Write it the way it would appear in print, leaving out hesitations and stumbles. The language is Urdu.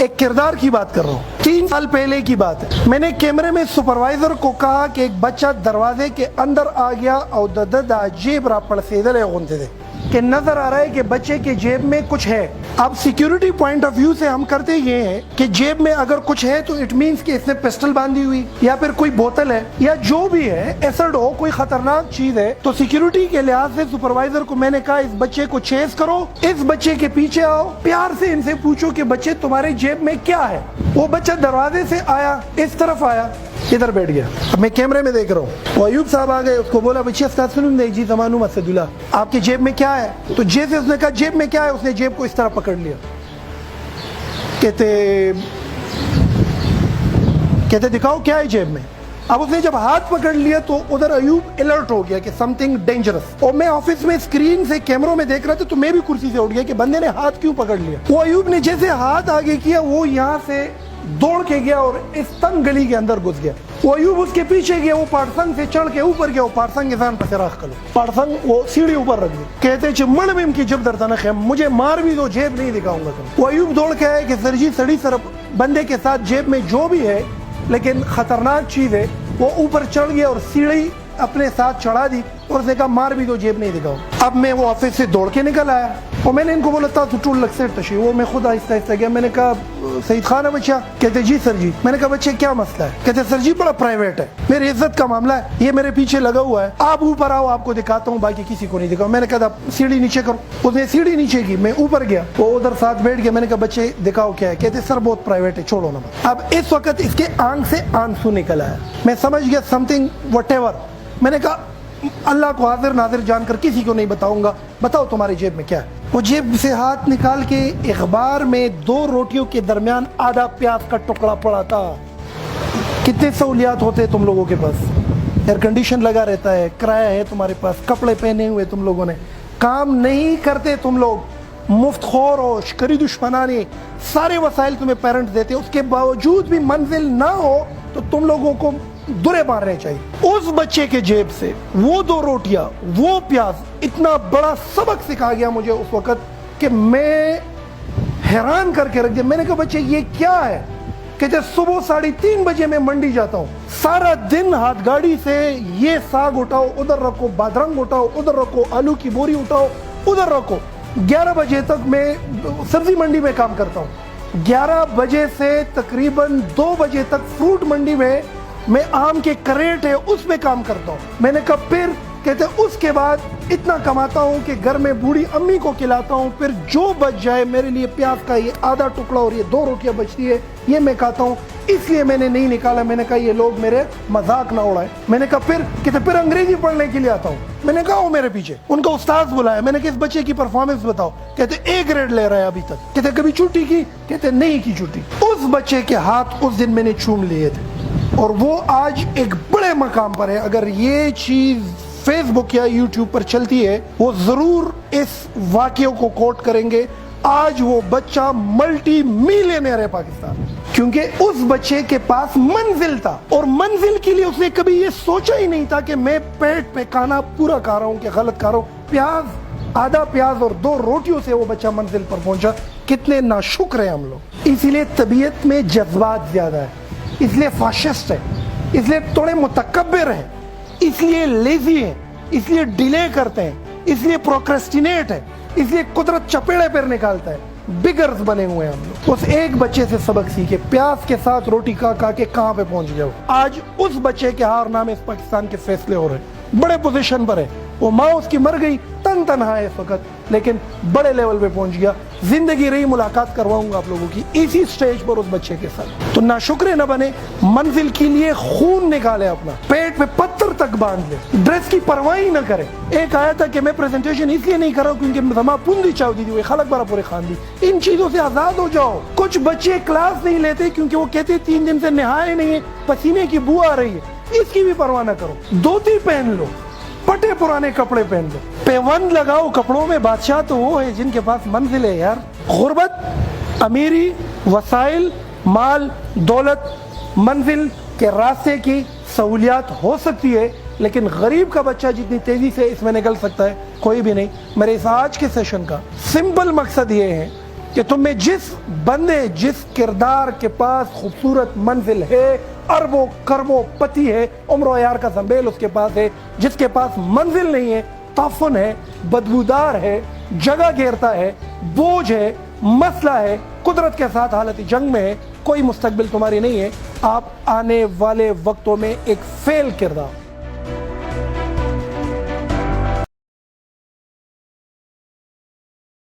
ایک کردار کی بات کر رہا ہوں. 3 سال پہلے کی بات ہے. میں نے کیمرے میں سپروائزر کو کہا کہ ایک بچہ دروازے کے اندر آ گیا اور دا جیب را پڑسیدلے غنتے دے کہ نظر آ رہا ہے کہ بچے کے جیب میں کچھ ہے. اب سیکیورٹی پوائنٹ آف ویو سے ہم کرتے یہ ہیں کہ جیب میں اگر کچھ ہے تو اٹ مینس کہ اس نے پسٹل باندھی ہوئی یا پھر کوئی بوتل ہے یا جو بھی ہے ایسڈ ہو, کوئی خطرناک چیز ہے. تو سیکیورٹی کے لحاظ سے سپروائزر کو میں نے کہا اس بچے کو چیز کرو, اس بچے کے پیچھے آؤ, پیار سے ان سے پوچھو کہ بچے تمہارے جیب میں کیا ہے. وہ بچہ دروازے سے آیا, اس طرف آیا, ادھر بیٹھ گیا. اب میں کیمرے میں دیکھ رہا ہوں, وہ ایوب صاحب آ گئے, اس کو بولا بچے جی زمانو مسدولہ آپ کے جیب میں کیا ہے؟ تو جیسے اس نے کہا جیب میں کیا ہے, اس نے جیب کو اس طرح پکڑ لیا. کہتے دکھاؤ کیا ہے جیب میں. اب اس نے جب ہاتھ پکڑ لیا تو ادھر ایوب الرٹ ہو گیا کہ سم تھنگ ڈینجرس. اور میں آفس میں اسکرین سے کیمروں میں دیکھ رہا تھا تو میں بھی کرسی سے اٹھ گیا کہ بندے نے ہاتھ کیوں پکڑ لیا. وہ ایوب نے جیسے ہاتھ آگے کیا وہ یہاں سے دوڑ کے گیا اور اس تنگ گلی کے اندر گھس گیا. وہ ایوب اس کے پیچھے گیا, وہ پارسنگ سے چڑھ کے اوپر گیا, وہ پارسنگ انسان پر راخ کرو, پارسنگ وہ سیڑھی اوپر رکھ دی. کہتے چمڑ میں ان کی جب درتانا خیم مجھے مار بھی دو, جیب نہیں دکھاؤں گا تم. وہ ایوب دوڑ کے آئے کہ سر جی سڑی سر بندے کے ساتھ جیب میں جو بھی ہے لیکن خطرناک چیز ہے. وہ اوپر چڑھ گیا اور سیڑھی اپنے ساتھ چڑھا دی اور اس نے کہا مار بھی دو, جیب نہیں دکھاؤ. اب میں وہ آفس سے دوڑ کے نکل آیا اور میں نے ان کو بولا تھا تو ٹول لگ سے تشی. وہ میں خود آہستہ آہستہ گیا. میں نے کہا سعید خان ہے بچہ؟ کہتے جی سر جی. میں نے کہا بچے کیا مسئلہ ہے؟ کہتے سر جی بڑا پرائیویٹ ہے, میری عزت کا معاملہ ہے, یہ میرے پیچھے لگا ہوا ہے, آپ اوپر آؤ آپ کو دکھاتا ہوں, باقی کسی کو نہیں دکھاؤں. میں نے کہا سیڑھی نیچے کرو. اس نے سیڑھی نیچے کی, میں اوپر گیا, وہ ادھر ساتھ بیٹھ گیا. میں نے کہا بچے دکھاؤ کیا ہے؟ کہتے سر بہت پرائیویٹ ہے, چھوڑو نا. اب اس وقت اس کے آنکھ سے آنسو نکل آیا. میں سمجھ گیا سم تھنگ وٹ ایور. میں نے کہا اللہ کو حاضر ناظر جان کر کسی کو نہیں بتاؤں گا, بتاؤ تمہاری جیب میں کیا ہے. وہ جیب سے ہاتھ نکال کے اخبار میں 2 روٹیوں کے درمیان آدھا پیاز کا ٹکڑا پڑا تھا. کتنے سہولیات ہوتے تم لوگوں کے پاس, ایئر کنڈیشن لگا رہتا ہے, کرایہ ہے تمہارے پاس, کپڑے پہنے ہوئے تم لوگوں نے, کام نہیں کرتے تم لوگ, مفت خور ہو, شکری دشمنانی, سارے وسائل تمہیں پیرنٹس دیتے, اس کے باوجود بھی منزل نہ ہو تو تم لوگوں کو درے مارنے چاہیے. اس بچے کے جیب سے وہ 2 روٹیاں, وہ پیاز, اتنا بڑا سبق سکھا گیا مجھے اس وقت کہ میں حیران کر کے رکھ دیا. میں نے کہا بچے یہ کیا ہے؟ کہتے صبح 3:30 بجے میں منڈی جاتا ہوں, سارا دن ہاتھ گاڑی سے یہ ساگ اٹھاؤ, ادھر رکھو, بادرنگ اٹھاؤ, ادھر رکھو, آلو کی بوری اٹھاؤ, ادھر رکھو. 11 بجے تک میں سبزی منڈی میں کام کرتا ہوں. 11 بجے سے تقریباً 2 بجے تک فروٹ منڈی میں آم کے کریٹ ہے اس میں کام کرتا ہوں. میں نے کہا پھر کہتے اس کے بعد اتنا کماتا ہوں کہ گھر میں بوڑھی امی کو کھلاتا ہوں, پھر جو بچ جائے میرے لیے پیاز کا یہ آدھا ٹکڑا اور یہ 2 روٹیاں بچتی ہے یہ میں کھاتا ہوں, اس لیے میں نے نہیں نکالا. میں نے کہا یہ لوگ میرے مذاق نہ اڑائے. میں نے کہا پھر انگریزی پڑھنے کے لیے آتا ہوں. میں نے کہا وہ میرے پیچھے ان کا استاذ بلایا. میں نے کہا اس بچے کی پرفارمنس بتاؤ. کہتے A گریڈ لے رہا ہے ابھی تک. کہتے کبھی چھٹی کی؟ کہتے نہیں کی چھٹی. اس بچے کے ہاتھ اس دن میں نے چوم لیے تھے اور وہ آج ایک بڑے مقام پر ہے. اگر یہ چیز فیس بک یا یوٹیوب پر چلتی ہے وہ ضرور اس واقعے کو کوٹ کریں گے. آج وہ بچہ ملٹی میلینئر ہے پاکستان میں کیونکہ اس بچے کے پاس منزل تھا, اور منزل کے لیے اس نے کبھی یہ سوچا ہی نہیں تھا کہ میں پیٹ پہ کھانا پورا کھا رہا ہوں کہ غلط کھا رہا ہوں. پیاز, آدھا پیاز اور 2 روٹیوں سے وہ بچہ منزل پر پہنچا. کتنے ناشکر ہیں ہم لوگ. اسی لیے طبیعت میں جذبات زیادہ ہے, اس لیے فاشسٹ ہے, اس لیے تھوڑے متکبر ہیں, اس لیے لیزی ہیں, اس لیے ڈیلے کرتے ہیں, اس لیے پروکریسٹینیٹ ہے, اس لیے قدرت چپیڑے پر نکالتا ہے. بگرز بنے ہوئے ہیں ہم لوگ. اس ایک بچے سے سبق سیکھے, پیاز کے ساتھ روٹی کھا کے کہاں پہ پہنچ گیا. آج اس بچے کے ہار نامے اس پاکستان کے فیصلے ہو رہے ہیں, بڑے پوزیشن پر ہے. وہ ماں اس کی مر گئی, تنہا ہے اس وقت, لیکن بڑے لیول پہ پہنچ گیا. زندگی رہی ملاقات کرواؤں گا آپ لوگوں کی اسی سٹیج پر اس بچے کے ساتھ. تو ناشکرے نہ بنے, منزل کے لیے خون نکالے, اپنا پیٹ پہ پتھر تک باندھ لے, ڈریس کی پرواہ ہی نہ کرے. ایک آیا تھا کہ میں پریزنٹیشن اس لیے نہیں کر رہا ہوں کیونکہ زما پوندی چاو دی ہوئی خلق برا پورے خان دی. ان چیزوں سے آزاد ہو جاؤ. کچھ بچے کلاس نہیں لیتے کیونکہ وہ کہتے 3 دن سے نہائے نہیں ہے, پسینے کی بو آ رہی ہے. اس کی بھی پرواہ نہ کرو, دھوتی پہن لو, پٹے پرانے کپڑے پہن لو, پیوند لگاؤ کپڑوں میں. بادشاہ تو وہ ہے جن کے پاس منزل ہے یار. غربت, امیری, وسائل, مال, دولت, منزل کے راستے کی سہولیات ہو سکتی ہے, لیکن غریب کا بچہ جتنی تیزی سے اس میں نکل سکتا ہے کوئی بھی نہیں. میرے اس آج کے سیشن کا سمپل مقصد یہ ہے کہ تم میں جس بندے جس کردار کے پاس خوبصورت منزل ہے، اربوں کربوں پتی ہے، عمر و عیار کا زنبیل اس کے پاس ہے، جس کے پاس منزل نہیں ہے، تعفن ہے، بدبودار ہے، جگہ گھیرتا ہے، بوجھ ہے، مسئلہ ہے، قدرت کے ساتھ حالت جنگ میں ہے، کوئی مستقبل تمہاری نہیں ہے، آپ آنے والے وقتوں میں ایک فیل کردار